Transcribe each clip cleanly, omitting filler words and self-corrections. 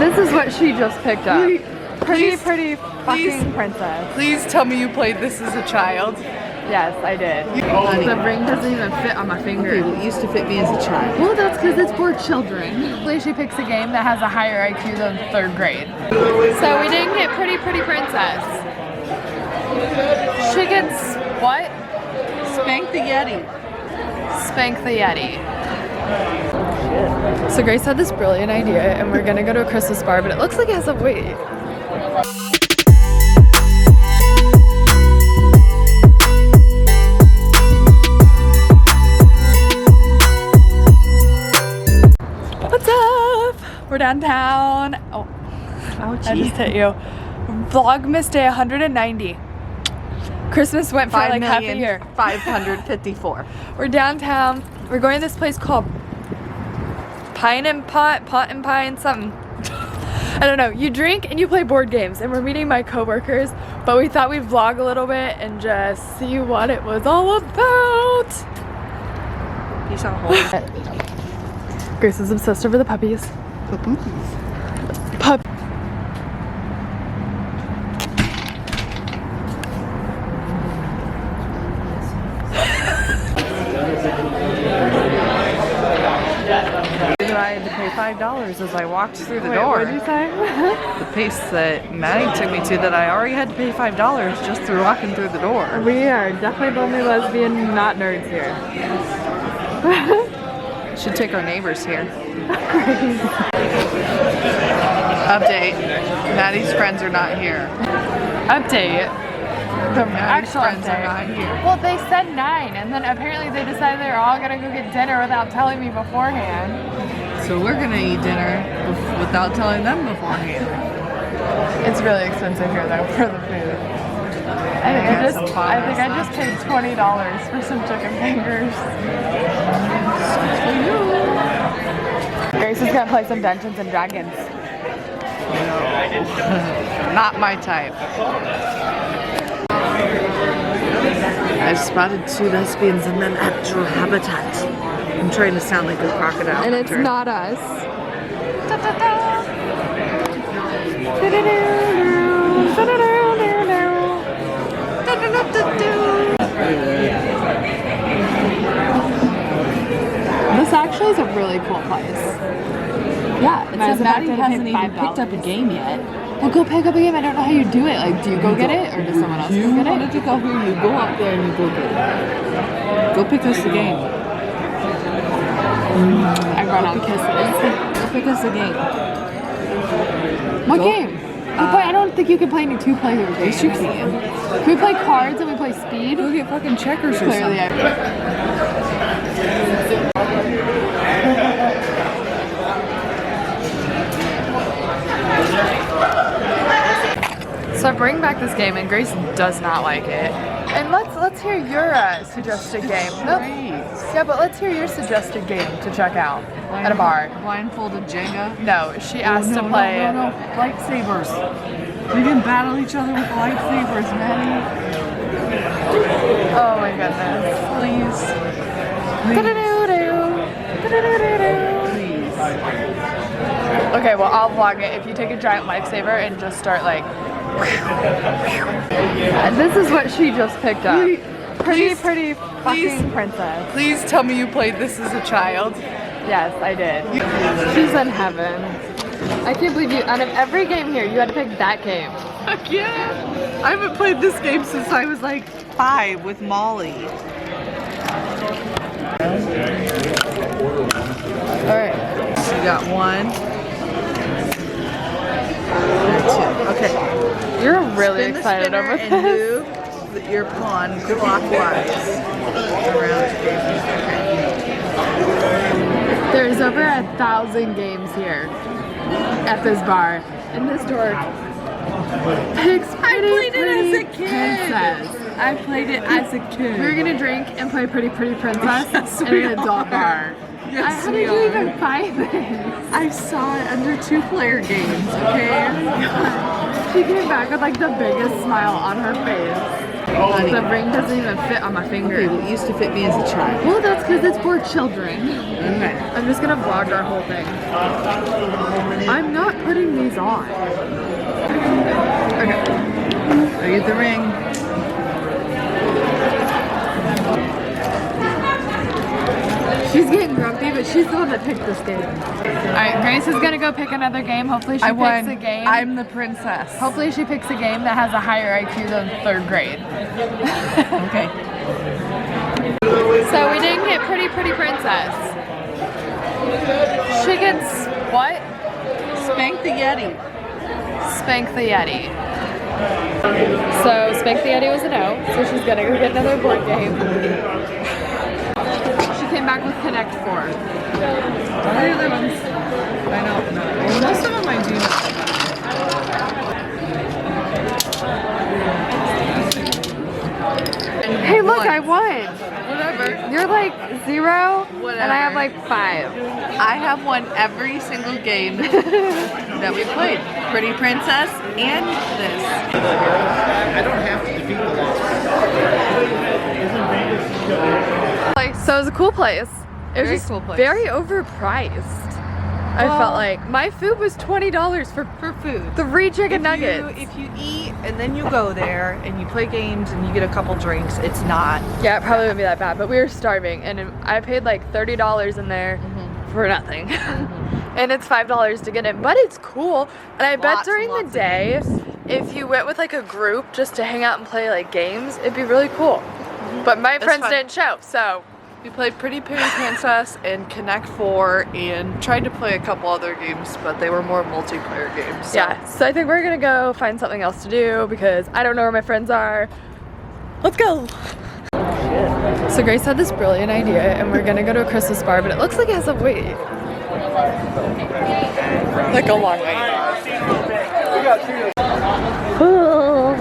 This is what she just picked up. Pretty fucking princess. Please tell me you played this as a child. Yes, I did. The ring doesn't even fit on my finger. Okay, well, it used to fit me as a child. Well, that's because it's for children. Usually she picks a game that has a higher IQ than 3rd grade. So we didn't get pretty princess. She gets what? Spank the Yeti. Spank the Yeti. So Grace had this brilliant idea and we're gonna go to a Christmas bar, but it looks like it has a wait. What's up? We're downtown. Oh, ouchie. I just hit you. Vlogmas day 190. Christmas went for like half a year. 554. We're downtown. We're going to this place called Pot and Pine something. I don't know. You drink and you play board games, and we're meeting my coworkers, but we thought we'd vlog a little bit and just see what it was all about. Peace out, home. Grace is obsessed over the puppies. Pup. I had to pay $5 as I walked through the door. What did you say? The place that Maddie took me to, that I already had to pay $5 just through walking through the door. We are definitely the only lesbian not nerds here. Should take our neighbors here. Update. Maddie's friends are not here. Update. The Maddie's actual friends update. are not here. Well, they said 9, and then apparently they decided they were all gonna go get dinner without telling me beforehand. So we're gonna eat dinner without telling them beforehand. It's really expensive here though for the food. I think I just paid $20 for some chicken fingers. Grace is gonna play some Dungeons and Dragons. No. Not my type. I spotted 2 lesbians in their natural habitat. I'm trying to sound like a crocodile. And it's not us. This actually is a really cool place. Yeah, it says Maddie hasn't even picked up a game yet. Well, go pick up a game. I don't know how you do it. Like, do you go get it, or does someone else go get it? You wanted to go here, you go up there and you go get it. Go pick us the game. I run on kisses. Go pick us the game. What game? I don't think you can play any 2-player games. Yes, you can. Can we play cards and we play speed? Go get fucking checkers or Clearly, something. So I bring back this game and Grace does not like it. And let's hear your suggested game. Nope. Yeah, but let's hear your suggested game to check out at a bar. Blindfolded Jenga? No, she asked to play. No. Lightsabers. We can battle each other with lightsabers, Maddie. Oh my goodness. Please. Please. Okay, well I'll vlog it if you take a giant lifesaver and just start like. This is what she just picked up. Pretty fucking princess. Please tell me you played this as a child. Yes, I did. She's in heaven. I can't believe you, out of every game here, you had to pick that game. Heck yeah. I haven't played this game since I was like 5 with Molly. Alright, so you got 1. And 2. Okay. You're really Spin the excited spinner over and this. move your pawn clockwise around. Okay. There's over 1,000 games here at this bar. And this door picks pretty princess. I played it as a kid. We're gonna drink and play pretty princess Yes, in we an adult bar. Yes, How we did you are. even find this? I saw it under 2-player games, okay? She came back with like the biggest smile on her face. Honey. The ring doesn't even fit on my finger. Okay, well, it used to fit me as a child. Well, that's because it's for children. Okay. I'm just gonna vlog our whole thing. I'm not putting always on. Okay. I get the ring. She's getting grumpy, but she's the one that picked this game. Alright, Grace is gonna go pick another game. Hopefully she picks a game. I'm the princess. Hopefully she picks a game that has a higher IQ than 3rd grade. Okay. So we didn't get Pretty Princess. She gets what? Spank the Yeti. Spank the Yeti. So Spank the Yeti was a no, so she's gonna go get another board game. She came back with Connect 4. All the other ones, I don't know. Well, most of them I do know. Hey look, I won! Whatever. You're like 0, Whatever. and I have like 5. I have won every single game that we played. Pretty Princess and this. I don't have to defeat the law. So it was a cool place. It was Very just cool place. very overpriced. I felt like my food was $20 for food. 3 chicken nuggets. If you eat and then you go there and you play games and you get a couple drinks, it's not. Yeah, it probably wouldn't be that bad, but we were starving and I paid like $30 in there for nothing. And it's $5 to get in, but it's cool. And I bet during the day, if you went with like a group just to hang out and play like games, it'd be really cool. But my friends didn't show, so. We played Pretty Princess and Connect 4 and tried to play a couple other games, but they were more multiplayer games. So. Yeah, so I think we're gonna go find something else to do because I don't know where my friends are. Let's go! So Grace had this brilliant idea and we're gonna go to a Christmas bar, but it looks like it has a wait. Like a long wait.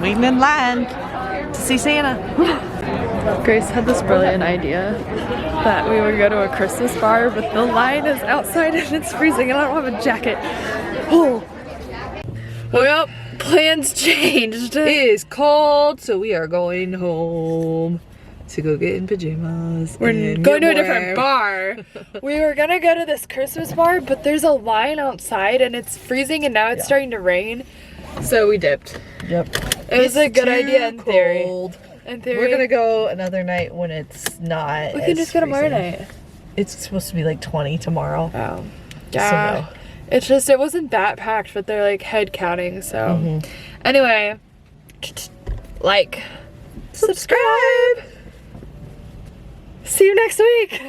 Waiting in line to see Santa. Grace had this brilliant idea that we would go to a Christmas bar, but the line is outside and it's freezing and I don't have a jacket. Oh. Well, plans changed. It is cold, so we are going home to go get in pajamas. We're going to a different bar. We were gonna go to this Christmas bar, but there's a line outside and it's freezing and now it's starting to rain. So we dipped. Yep. It was a good idea in theory. Cold. In theory. We're gonna go another night when it's not. We can just go tomorrow night. It's supposed to be like 20 tomorrow. Oh. Yeah. So, It's just, it wasn't that packed, but they're like head counting, so. Anyway, like, subscribe. See you next week.